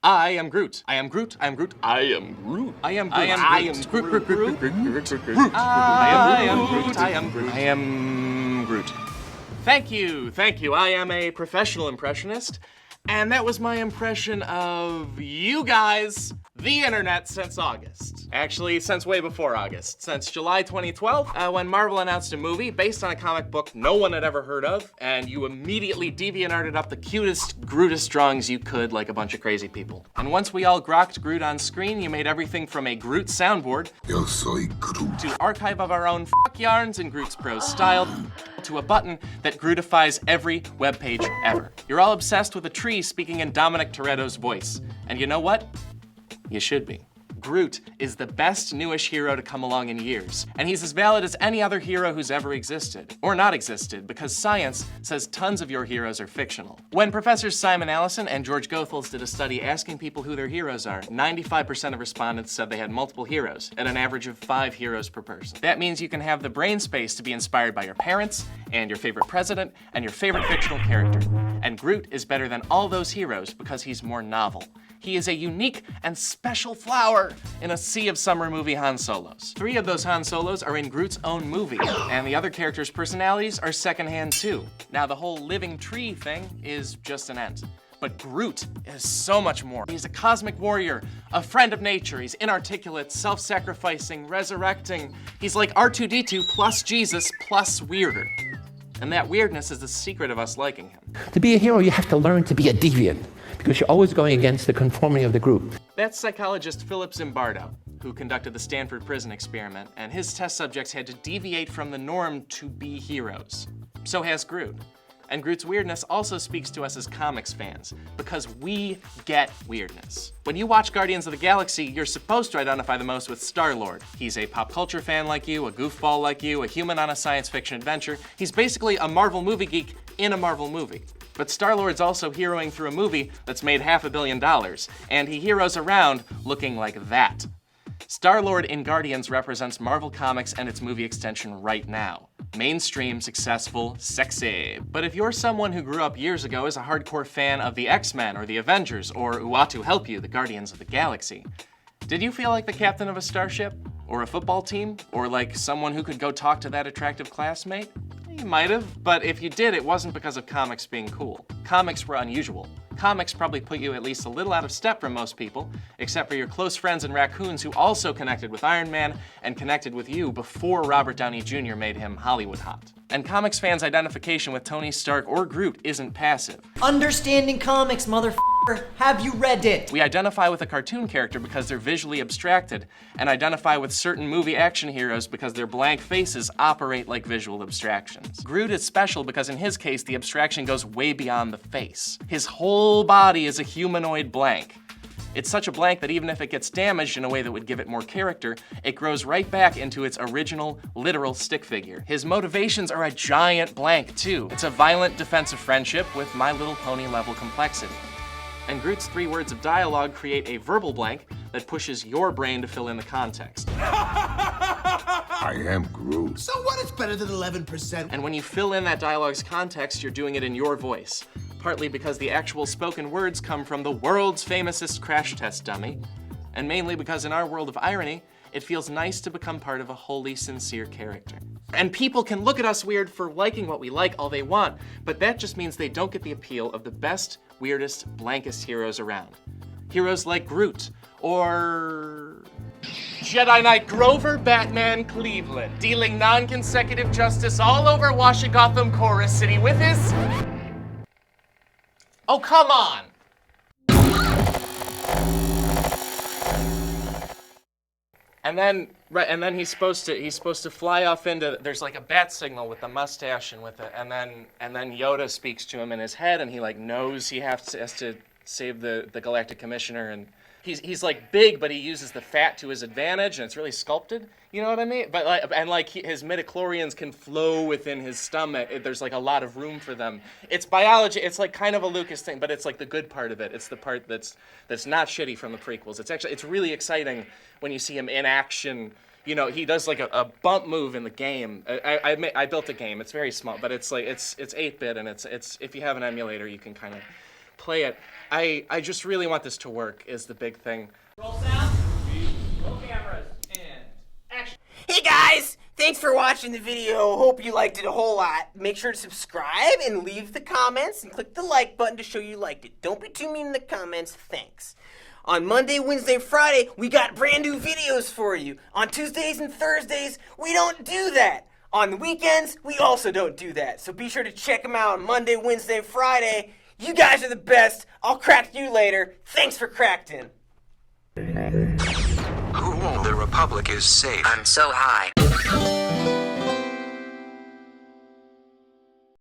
I am Groot. I am Groot. I am Groot. I am Groot. I am Groot. I am Groot. Groot. Groot. I am Groot. I am Groot. I am Groot. Thank you. Thank you. I am a professional impressionist, and that was my impression of you guys, the internet, since August. Actually, since way before August. Since July 2012, when Marvel announced a movie based on a comic book no one had ever heard of, and you immediately DeviantArted up the cutest, Grootest drawings you could like a bunch of crazy people. And once we all grokked Groot on screen, you made everything from a Groot soundboard Yo soy Groot. to archive of our own yarns in Groot's prose style, to a button that Grootifies every webpage ever. You're all obsessed with a tree speaking in Dominic Toretto's voice. And you know what? You should be. Groot is the best newish hero to come along in years, and he's as valid as any other hero who's ever existed, or not existed, because science says tons of your heroes are fictional. When Professors Simon Allison and George Goethals did a study asking people who their heroes are, 95% of respondents said they had multiple heroes, at an average of 5 heroes per person. That means you can have the brain space to be inspired by your parents, and your favorite president, and your favorite fictional character. And Groot is better than all those heroes because he's more novel. He is a unique and special flower in a sea of summer movie Han Solos. 3 of those Han Solos are in Groot's own movie, and the other characters' personalities are secondhand too. Now, the whole living tree thing is just an ent. But Groot is so much more. He's a cosmic warrior, a friend of nature. He's inarticulate, self-sacrificing, resurrecting. He's like R2-D2 plus Jesus plus weirder. And that weirdness is the secret of us liking him. To be a hero, you have to learn to be a deviant, because you're always going against the conformity of the group. That's psychologist Philip Zimbardo, who conducted the Stanford Prison Experiment, and his test subjects had to deviate from the norm to be heroes. So has Groot. And Groot's weirdness also speaks to us as comics fans, because we get weirdness. When you watch Guardians of the Galaxy, you're supposed to identify the most with Star-Lord. He's a pop culture fan like you, a goofball like you, a human on a science fiction adventure. He's basically a Marvel movie geek in a Marvel movie. But Star-Lord's also heroing through a movie that's made $500 million, and he heroes around looking like that. Star-Lord in Guardians represents Marvel Comics and its movie extension right now. Mainstream, successful, sexy. But if you're someone who grew up years ago as a hardcore fan of the X-Men or the Avengers or Uatu Help You, the Guardians of the Galaxy, did you feel like the captain of a starship? Or a football team? Or like someone who could go talk to that attractive classmate? You might have, but if you did, it wasn't because of comics being cool. Comics were unusual. Comics probably put you at least a little out of step from most people, except for your close friends and raccoons who also connected with Iron Man and connected with you before Robert Downey Jr. made him Hollywood hot. And comics fans' identification with Tony Stark or Groot isn't passive. Understanding comics, motherfucker. Have you read it? We identify with a cartoon character because they're visually abstracted, and identify with certain movie action heroes because their blank faces operate like visual abstractions. Groot is special because in his case, the abstraction goes way beyond the face. His whole body is a humanoid blank. It's such a blank that even if it gets damaged in a way that would give it more character, it grows right back into its original, literal stick figure. His motivations are a giant blank too. It's a violent defense of friendship with My Little Pony level complexity. And Groot's 3 words of dialogue create a verbal blank that pushes your brain to fill in the context. I am Groot. So what is better than 11%? And when you fill in that dialogue's context, you're doing it in your voice. Partly because the actual spoken words come from the world's famousest crash test dummy, and mainly because in our world of irony, it feels nice to become part of a wholly sincere character. And people can look at us weird for liking what we like all they want, but that just means they don't get the appeal of the best, weirdest, blankest heroes around. Heroes like Groot, or Jedi Knight Grover Batman Cleveland, dealing non-consecutive justice all over Washigotham Chorus City with his... Oh, come on! And then he's supposed to fly off into, there's like a bat signal with the mustache and with it, and then Yoda speaks to him in his head, and he like knows he has to save the Galactic Commissioner, and he's like big, but he uses the fat to his advantage, and it's really sculpted. You know what I mean? But his midichlorians can flow within his stomach. There's like a lot of room for them. It's biology. It's like kind of a Lucas thing, but it's like the good part of it. It's the part that's not shitty from the prequels. It's really exciting when you see him in action. You know, he does like a bump move in the game. I built a game. It's very small, but it's 8-bit, and it's if you have an emulator, you can kind of Play it. I just really want this to work is the big thing. Roll sound. Roll cameras. And action. Hey guys! Thanks for watching the video. Hope you liked it a whole lot. Make sure to subscribe and leave the comments and click the like button to show you liked it. Don't be too mean in the comments. Thanks. On Monday, Wednesday, Friday, we got brand new videos for you. On Tuesdays and Thursdays, we don't do that. On the weekends, we also don't do that. So be sure to check them out on Monday, Wednesday, Friday. You guys are the best. I'll crack you later. Thanks for Cracked-In. The Republic is safe. I'm so high.